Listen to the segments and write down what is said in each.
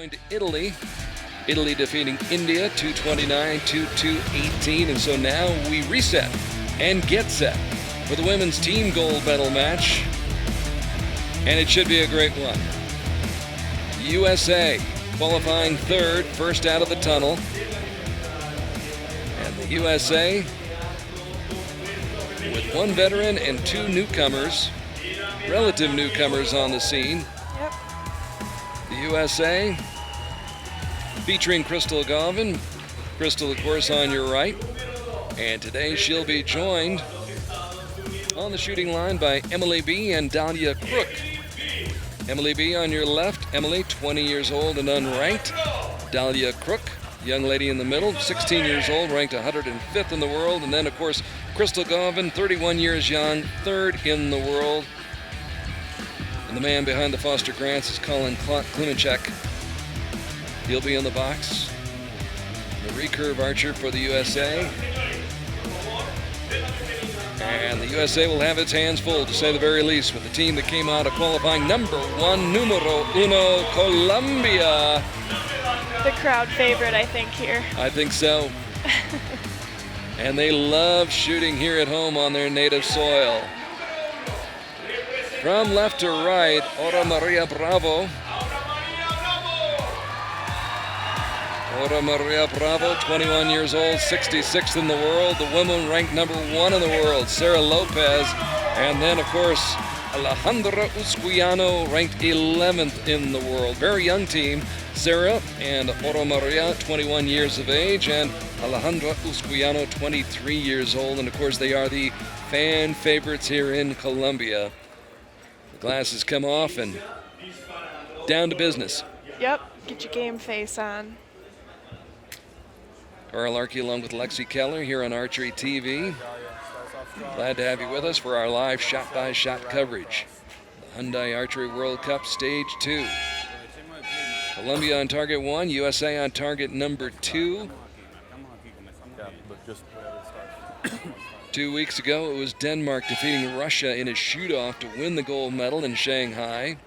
Going to Italy. Italy defeating India 229-218, and so now we reset and get set for the women's team gold medal match, and it should be a great one. USA qualifying third, first out of the tunnel, and the USA with one veteran and two newcomers, relative newcomers on the scene. Yep. The USA featuring Crystal Gauvin. Crystal, of course, on your right. And today she'll be joined on the shooting line by Emily B. and Dahlia Crook. Emily B. on your left. Emily, 20 years old and unranked. Dahlia Crook, young lady in the middle, 16 years old, ranked 105th in the world. And then, of course, Crystal Gauvin, 31 years young, third in the world. And the man behind the Foster Grants is Colin Klimenchek. He'll be in the box. The recurve archer for the USA. And the USA will have its hands full, to say the very least, with the team that came out of qualifying number one, numero uno, Colombia. The crowd favorite, I think, here. I think so. And they love shooting here at home on their native soil. From left to right, Ora Maria Bravo. Ora Maria Bravo, 21 years old, 66th in the world. The woman ranked number one in the world, Sara Lopez. And then, of course, Alejandra Usquiano ranked 11th in the world. Very young team. Sara and Ora Maria, 21 years of age, and Alejandra Usquiano, 23 years old. And, of course, they are the fan favorites here in Colombia. The glasses come off and down to business. Yep, get your game face on. Carl Archie along with Lexi Keller here on Archery TV. Glad to have you with us for our live shot-by-shot coverage. The Hyundai Archery World Cup Stage 2. Colombia on target 1, USA on target number 2. 2 weeks ago, it was Denmark defeating Russia in a shoot-off to win the gold medal in Shanghai.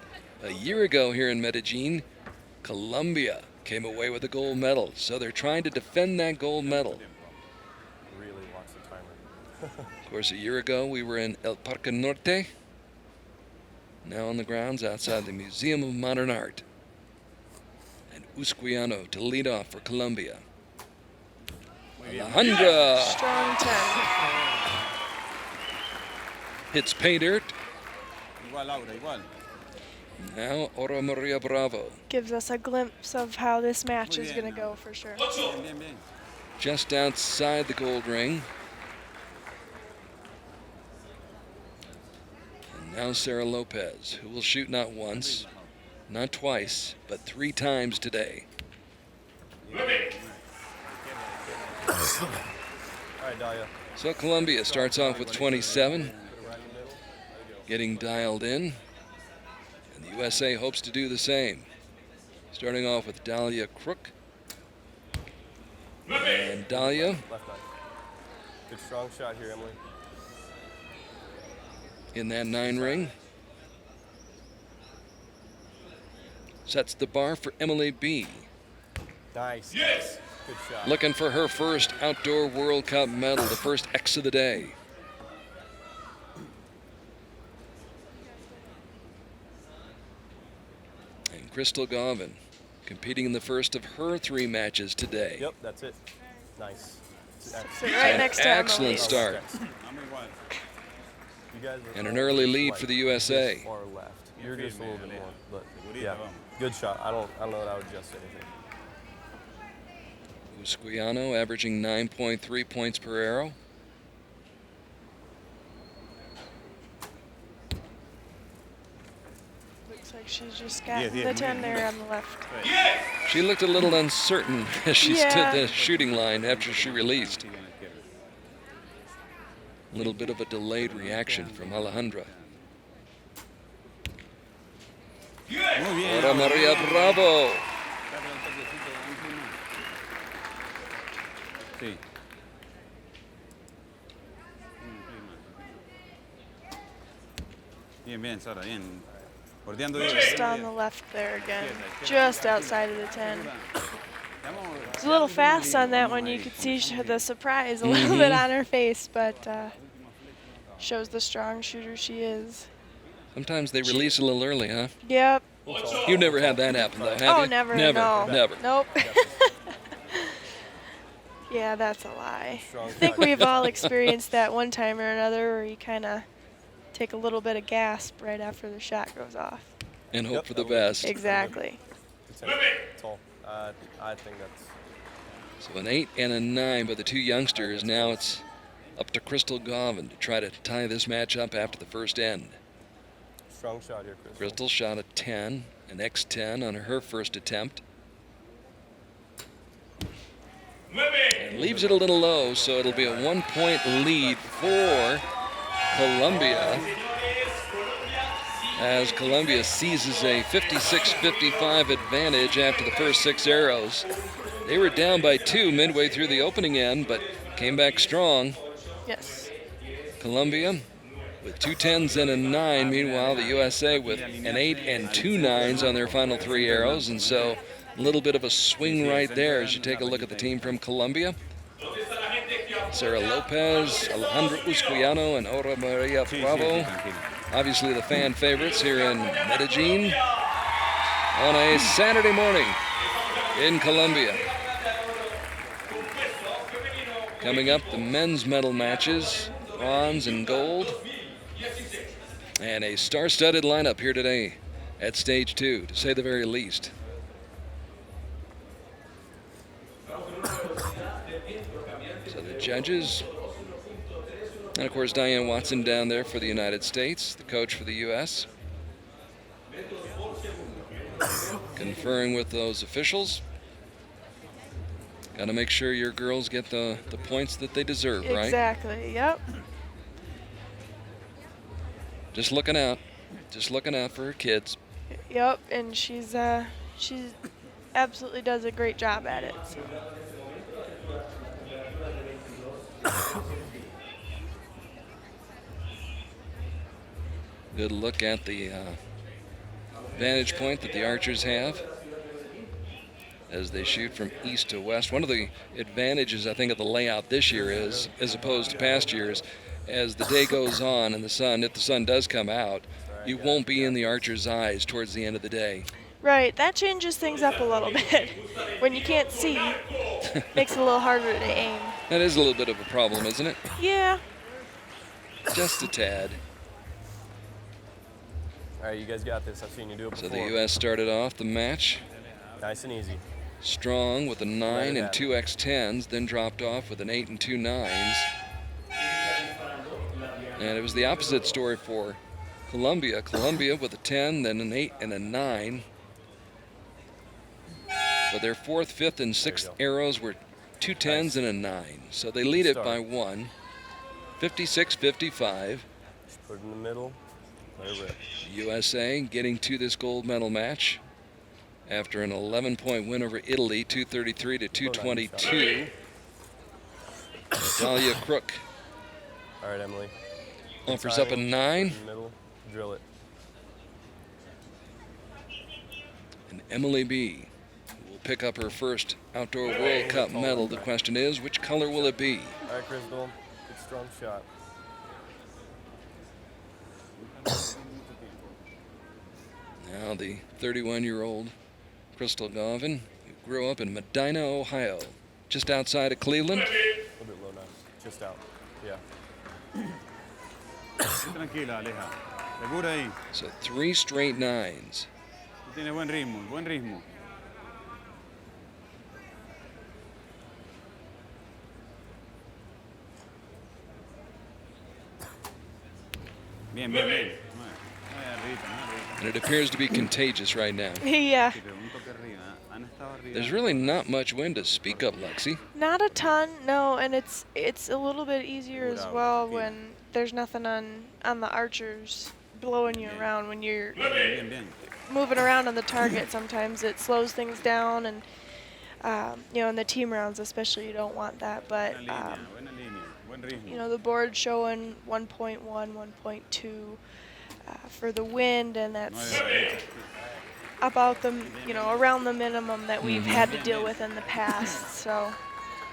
A year ago here in Medellin, Colombia came away with a gold medal. So they're trying to defend that gold medal. Of course, a year ago, we were in El Parque Norte, now on the grounds outside the Museum of Modern Art. And Usquiano to lead off for Colombia. Alejandra Strong 10. hits pay dirt. Now Ora Maria Bravo. Gives us a glimpse of how this match is going to go for sure. Just outside the gold ring. And now Sara Lopez, who will shoot not once, not twice, but 3 times today. So Colombia starts off with 27, getting dialed in. And the USA hopes to do the same. Starting off with Dahlia Crook. And Dahlia. Good strong shot here, Emily. In that 9 ring. Sets the bar for Emily B. Nice. Yes. Good shot. Looking for her first outdoor World Cup medal, the first X of the day. And Crystal Gauvin competing in the first of her 3 matches today. Yep, that's it. Nice. So right next to Excellent Emily. start. And an early lead for the USA. Far left. You're just a little bit more, but yeah, good shot. I don't know that I would adjust anything. Usquiano averaging 9.3 points per arrow. Looks like she's just got the 10 there on the left. She looked a little uncertain as she stood the shooting line after she released. A little bit of a delayed reaction from Alejandra. Ora Maria Bravo. Bien, bien, Sara, bien. Just on the left there again, just outside of the 10. It's a little fast on that one. You could see the surprise a little bit on her face, but shows the strong shooter she is. Sometimes they release a little early, huh? Yep. You've never had that happen, though, have you? Oh, never. No. Never. Nope. Yeah, that's a lie. I think we've all experienced that one time or another where you kind of take a little bit of gasp right after the shot goes off. And hope for the best. Exactly. It's all. I think that's. So an 8 and a 9 by the two youngsters. Now it's up to Crystal Gauvin to try to tie this match up after the first end. Strong shot here, Crystal. Crystal shot a 10, an X10 on her first attempt. And leaves it a little low, so it'll be a 1-point lead for Colombia, as Colombia seizes a 56-55 advantage after the first 6 arrows. They were down by 2 midway through the opening end, but came back strong. Yes. Colombia with 2 10s and a 9. Meanwhile, the USA with an 8 and 2 9s on their final 3 arrows, and so a little bit of a swing right there as you take a look at the team from Colombia. Sara Lopez, Alejandra Usquiano, and Ora Maria Bravo. Obviously the fan favorites here in Medellin on a Saturday morning in Colombia. Coming up, the men's medal matches, bronze and gold. And a star-studded lineup here today at stage 2, to say the very least. So the judges, and of course Diane Watson down there for the United States, the coach for the U.S. Conferring with those officials. Got to make sure your girls get the points that they deserve, right? Exactly, yep. Just looking out for her kids. Yep, and she absolutely does a great job at it. So. Good look at the vantage point that the archers have as they shoot from east to west. One of the advantages, I think, of the layout this year is, as opposed to past years, as the day goes on and the sun, if the sun does come out, you won't be in the archer's eyes towards the end of the day. Right, that changes things up a little bit. When you can't see, makes it a little harder to aim. That is a little bit of a problem, isn't it? Yeah. Just a tad. All right, you guys got this. I've seen you do it before. So the U.S. started off the match Nice and easy. strong with a 9 and 2 X10s, then dropped off with an 8 and 2 9s. And it was the opposite story for Colombia. Colombia with a 10, then an 8 and a 9. But their 4th, 5th, and 6th arrows were 2 10s and a 9. So they lead it by 1, 56-55. Just put it in the middle. Let it rip. USA getting to this gold medal match after an 11-point win over Italy, 233 to 222. Dahlia Crook All right, Emily. offers up a 9. In the middle. Drill it. And Emily B. will pick up her first Outdoor World Cup medal. The question is, which color will it be? All right, Crystal. Good strong shot. Now the 31-year-old Crystal Gauvin, who grew up in Medina, Ohio, just outside of Cleveland. A little bit low now. Just out. Yeah. Tranquila, Aleja. Segura ahí. So 3 straight 9s. Tiene buen ritmo, buen ritmo. Bien, bien, bien. And it appears to be contagious right now. Yeah. There's really not much wind to speak of, Lexi. Not a ton, no, and it's a little bit easier as well when there's nothing on the archers blowing you around when you're moving around on the target. Sometimes it slows things down, and you know, in the team rounds especially, you don't want that. But you know, the board showing 1.1, 1.2. for the wind, and that's about the, around the minimum that we've had to deal with in the past. So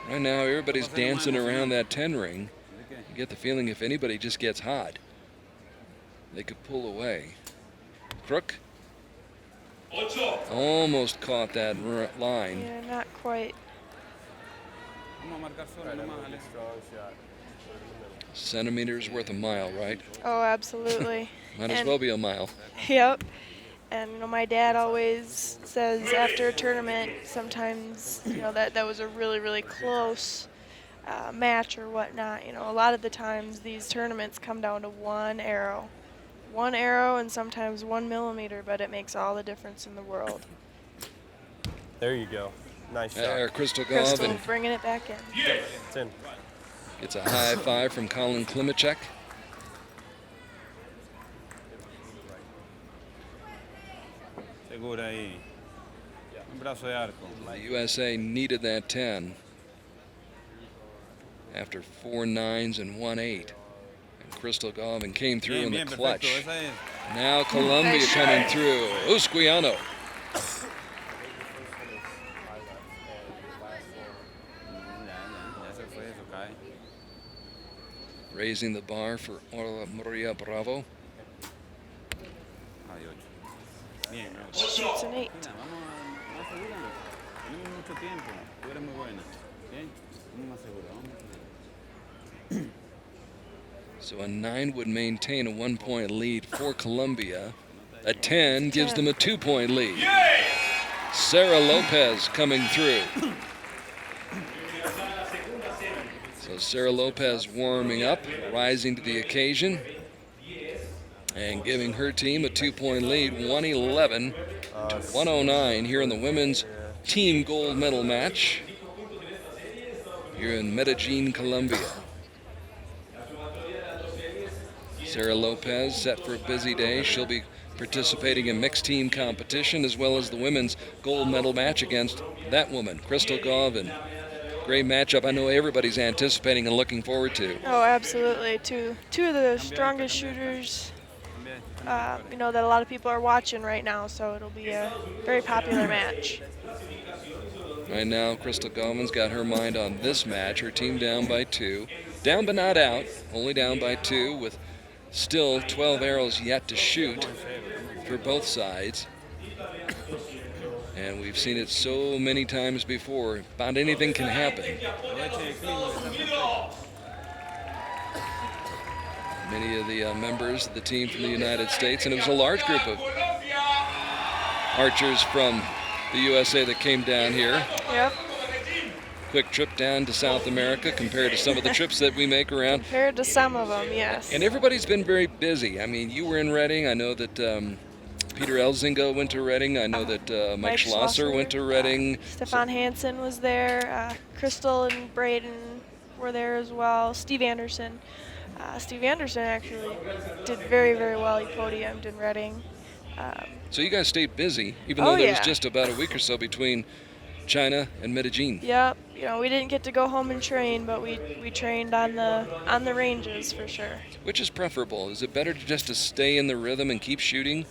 right now, everybody's dancing around that 10 ring. You get the feeling if anybody just gets hot, they could pull away. Crook almost caught that line. yeah, not quite. Strong shot. Centimeters worth a mile, right? Oh, absolutely. Might as well be a mile. Yep. And my dad always says after a tournament, sometimes that was a really, really close match or whatnot. A lot of the times these tournaments come down to one arrow, and sometimes 1 millimeter, but it makes all the difference in the world. There you go. Nice shot. Crystal Crystal Gauvin bringing it back in. It's in. gets a high five from Colin Klimacek. Segura ahí. Un brazo de arco. The USA needed that 10 after 4 9s and 1 8. And Crystal Gauvin came through in the clutch. Perfecto. Esa es. Now Colombia coming through. Usquiano. Ya se fue, eso cae. Raising the bar for Maria Bravo. Ay, 8. Bien, 8. Shoots an 8. Mira, vamos más segura. Tenemos mucho tiempo. Tú eres muy buena. Bien, vamos más segura. So a 9 would maintain a 1-point lead for Colombia. A 10 gives them a 2-point lead. Sara Lopez coming through. So Sara Lopez warming up, rising to the occasion, and giving her team a 2-point lead, 111 to 109 here in the women's team gold medal match here in Medellin, Colombia. Sara Lopez set for a busy day. She'll be participating in mixed team competition as well as the women's gold medal match against that woman, Crystal Gauvin. Great matchup. I know everybody's anticipating and looking forward to. Oh, absolutely. Two of the strongest shooters, that a lot of people are watching right now. So it'll be a very popular match. Right now, Crystal Gauvin's got her mind on this match. Her team down by 2. Down but not out. Only down by 2 with still 12 arrows yet to shoot for both sides. And we've seen it so many times before. About anything can happen. Many of the members of the team from the United States, and it was a large group of archers from the USA that came down here. Yep. Quick trip down to South America compared to some of the trips that we make around. Compared to some of them, yes. And everybody's been very busy. I mean, you were in Reading. I know that Peter Elzinga went to Reading. I know that Mike Schlosser went to Reading. Stefan Hansen was there. Crystal and Braden were there as well. Steve Anderson. Steve Anderson actually did very, very well. He podiumed in Reading. So you guys stayed busy, even though there was yeah. just about a week or so between China and Medellin. Yep. We didn't get to go home and train, but we trained on the ranges for sure. Which is preferable? Is it better just to stay in the rhythm and keep shooting?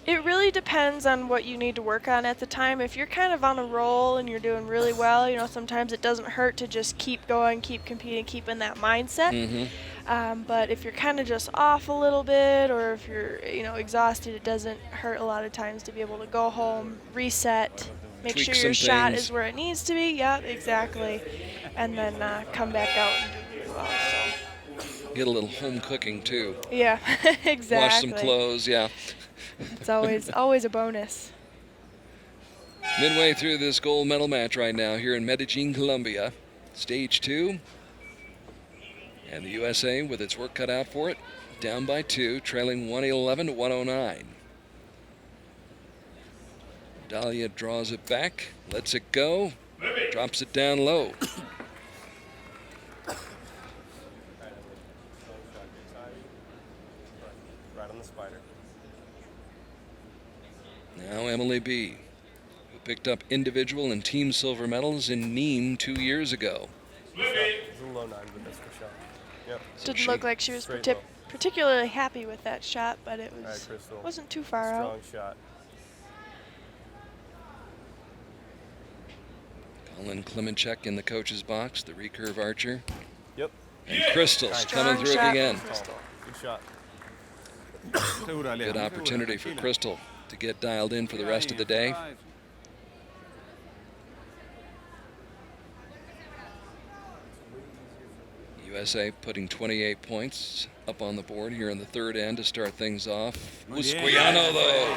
It really depends on what you need to work on at the time. If you're kind of on a roll and you're doing really well, sometimes it doesn't hurt to just keep going, keep competing, keep in that mindset. Mm-hmm. But if you're kind of just off a little bit, or if you're exhausted, it doesn't hurt a lot of times to be able to go home, reset, make Tweak sure some your shot things. is where it needs to be. Yeah, exactly. And then come back out and do really well. So. Get a little home cooking too. Yeah, exactly. Wash some clothes, yeah. It's always a bonus. Midway through this gold medal match right now here in Medellin, Colombia. Stage 2. And the USA, with its work cut out for it, down by 2, trailing 111 to 109. Dahlia draws it back, lets it go, drops it down low. Right on the spider. Now Emily B., who picked up individual and team silver medals in Nîmes 2 years ago. It's a low 9, but that's for sure. Yep. So Didn't she- look like she was Straight low. particularly happy with that shot, but it All right, Crystal. wasn't too far out. Strong shot. Colin Klemenchuk in the coach's box, the recurve archer. Yep. And Crystal coming through shot again. from Crystal. Good shot. Good opportunity for Crystal to get dialed in for the rest of the day. USA putting 28 points up on the board here in the third end to start things off. Usquiano, though,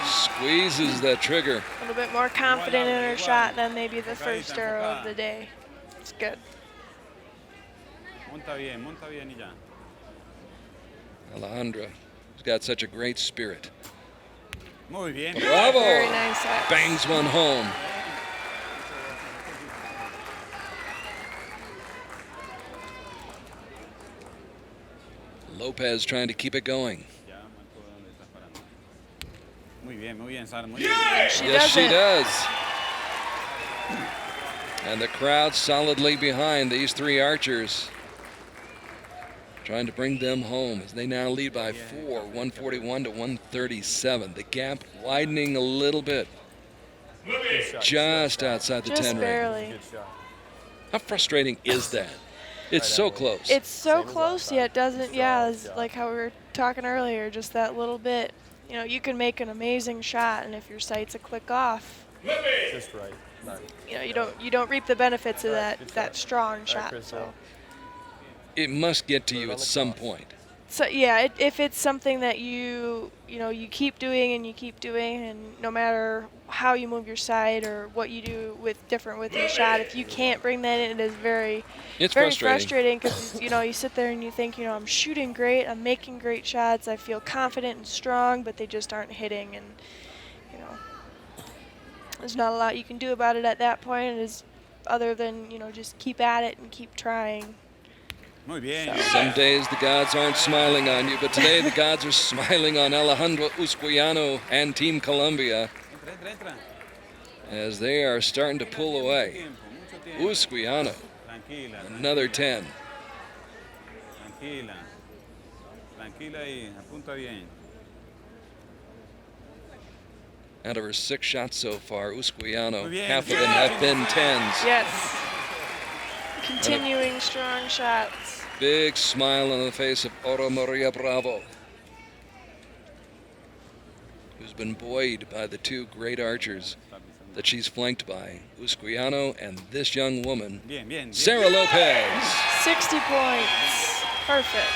squeezes that trigger. A little bit more confident in her shot than maybe the first arrow of the day. It's good. Monta bien y ya. Alejandra has got such a great spirit. Muy bien. Bravo! Very nice set. Bangs one home. Lopez trying to keep it going. Muy bien, Sara, muy bien. Yes, she does. And the crowd solidly behind these three archers, trying to bring them home as they now lead by 4, 141 to 137. The gap widening a little bit, just outside the 10 Just ring. barely. Good shot. How frustrating is that? It's so close. It's so Same as close, last yet time. doesn't, Strong it's shot. like how we were talking earlier, just that little bit. You know, you can make an amazing shot, and if your sight's a click off, Just right. Not, you know, you don't reap the benefits of Right, good that shot. strong right, shot. Crystal. It must get to Put it you on at the some cross. point. So yeah, if it's something that you keep doing and you keep doing, and no matter how you move your sight or what you do with your shot, if you can't bring that in, it is very It's very frustrating. frustrating because you sit there and you think, I'm shooting great, I'm making great shots, I feel confident and strong, but they just aren't hitting, and there's not a lot you can do about it at that point, other than just keep at it and keep trying. Muy bien. Some days the gods aren't smiling on you, but today the gods are smiling on Alejandra Usquiano and Team Colombia Entra. as they are starting to pull away. Mucho tiempo. Usquiano, Tranquila. another 10. Tranquila y apunta bien. Out of her 6 shots so far, Usquiano, Muy bien. half of them have been 10s. Yes. Continuing strong shots. Big smile on the face of Oro Maria Bravo, who's been buoyed by the 2 great archers that she's flanked by, Usquiano and this young woman, Bien. Sara Lopez. 60 points. Perfect.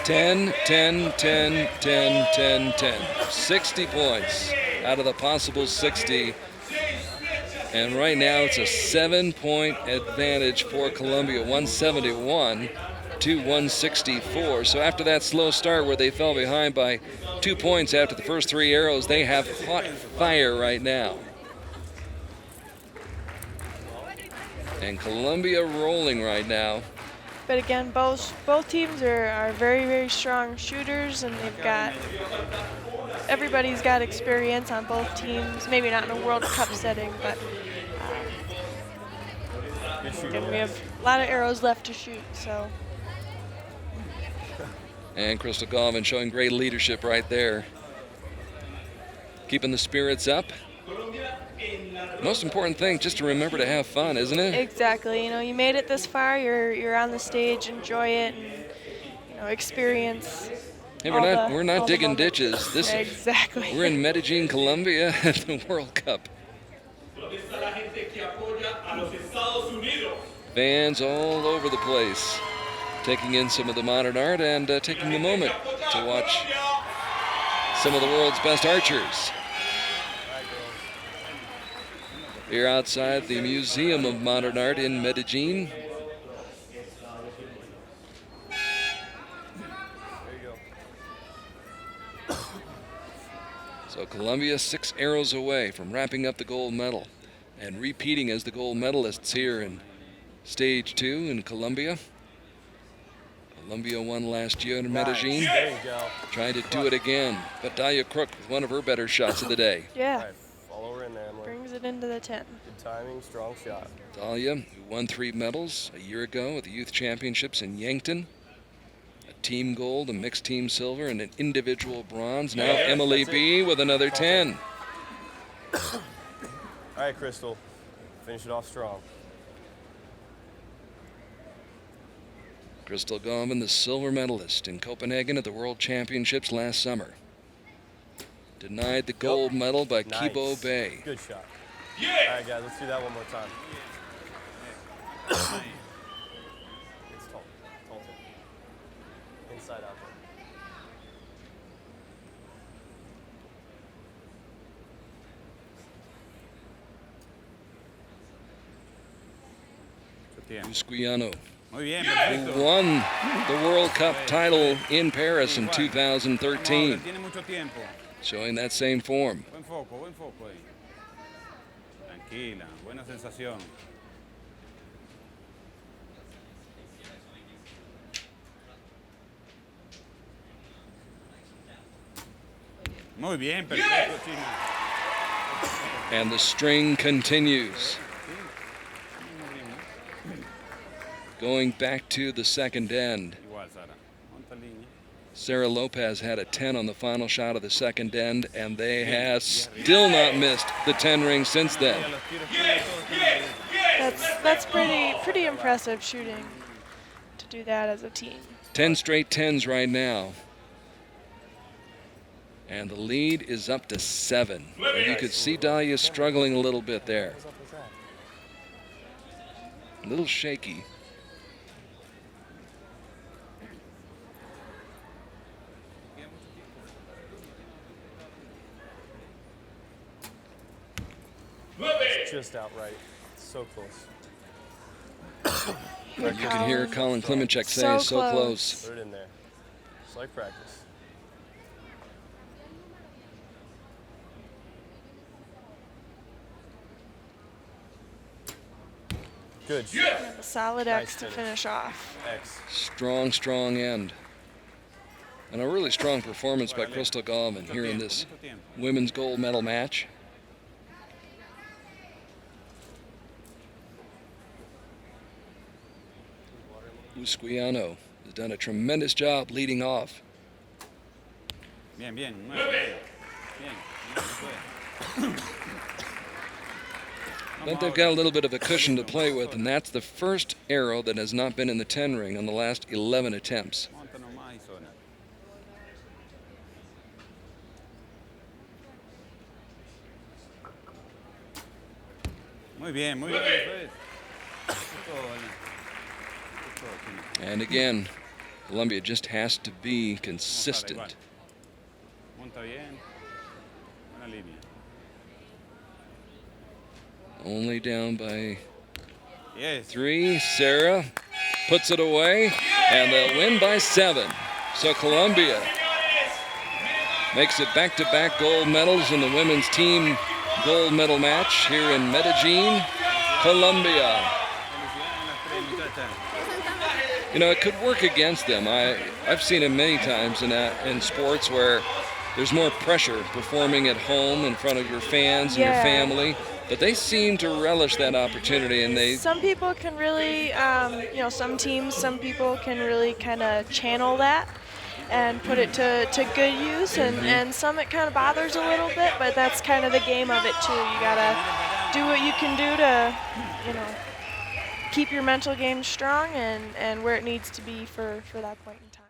10, 10, 10, 10, 10, 10. 60 points out of the possible 60. And right now it's a 7-point advantage for Colombia, 171 to 164. So after that slow start where they fell behind by 2 points after the first 3 arrows, they have caught fire right now. And Colombia rolling right now. But again, both teams are very, very strong shooters, and everybody's got experience on both teams. Maybe not in a World Cup setting, but and we have a lot of arrows left to shoot. So. And Crystal Gauvin showing great leadership right there. Keeping the spirits up. Most important thing, just to remember to have fun, isn't it? Exactly. You made it this far. You're on the stage. Enjoy it, and experience. Hey, all we're not the digging moments. ditches. Exactly. We're in Medellin, Colombia at the World Cup. Fans all over the place, taking in some of the modern art and taking the moment to watch some of the world's best archers. Here outside the Museum of Modern Art in Medellin. So Colombia 6 arrows away from wrapping up the gold medal and repeating as the gold medalists here in Stage 2 in Colombia. Colombia won last year in Medellin. There you go. Trying to do it again. But Dahlia Crook with one of her better shots of the day. Yeah. All right, follow her in there, Emily. Brings it into the 10. Good timing, strong shot. Dahlia, who won 3 medals a year ago at the Youth Championships in Yankton. A team gold, a mixed team silver, and an individual bronze. Now Emily B. with another 10. All right, Crystal. Finish it off strong. Crystal Gauvin, the silver medalist in Copenhagen at the World Championships last summer. Denied the gold medal by Nice. Kibo Bay. Good shot. All right, guys, let's do that one more time. It's tall. Tall tip. Inside out Mucho tiempo. Usquiano, Muy bien, who perfecto. won the World Cup title in Paris in Vamos, 2013, tiene mucho tiempo. showing that same form. Buen foco ahí. Tranquila, buena sensación. Muy bien, perfecto, China. And the string continues. Going back to the second end. Igual, Sara. Monta línea. Sara Lopez had a 10 on the final shot of the second end, and they have still not missed the 10 ring since then. Ya los tiros todos tienen- That's pretty impressive shooting to do that as a team. 10 straight 10s right now. And the lead is up to 7. And you could see Dahlia struggling a little bit there. What's up with that? A little shaky. It's just outright. It's so close. You can hear Colin Klimenchek say, So so close. Put it in there. Just like practice. Good shot. A solid Nice X to finish. finish off. X. Strong end. And a really strong performance by Crystal Gauvin here in this mucho tiempo. women's gold medal match. Usquiano has done a tremendous job leading off. Bien, bien. Muy bien. Bien. Bien, se puede. But they've got a little bit of a cushion to play with, and that's the first arrow that has not been in the 10 ring on the last 11 attempts. Monta nomás y zona. Muy bien, muy bien. Eso es todo, Dani. Es todo, China. And again, Colombia just has to be Vamos, Sara, igual. consistent. Monta bien. Buena línea. Only down by Yes. 3. Sara puts it away, and they'll win by 7. So Colombia makes it back-to-back gold medals in the women's team gold medal match here in Medellin, Colombia. Felicidades a las tres muchachas. You know, it could work against them. I've seen it many times in sports where there's more pressure performing at home in front of your fans and your Yeah. family. But they seem to relish that opportunity, and they Some people can really, some teams, some people can really kind of channel that and put it to good use, and some it kind of bothers a little bit, but that's kind of the game of it too. You gotta do what you can do to, keep your mental game strong and where it needs to be for that point in time.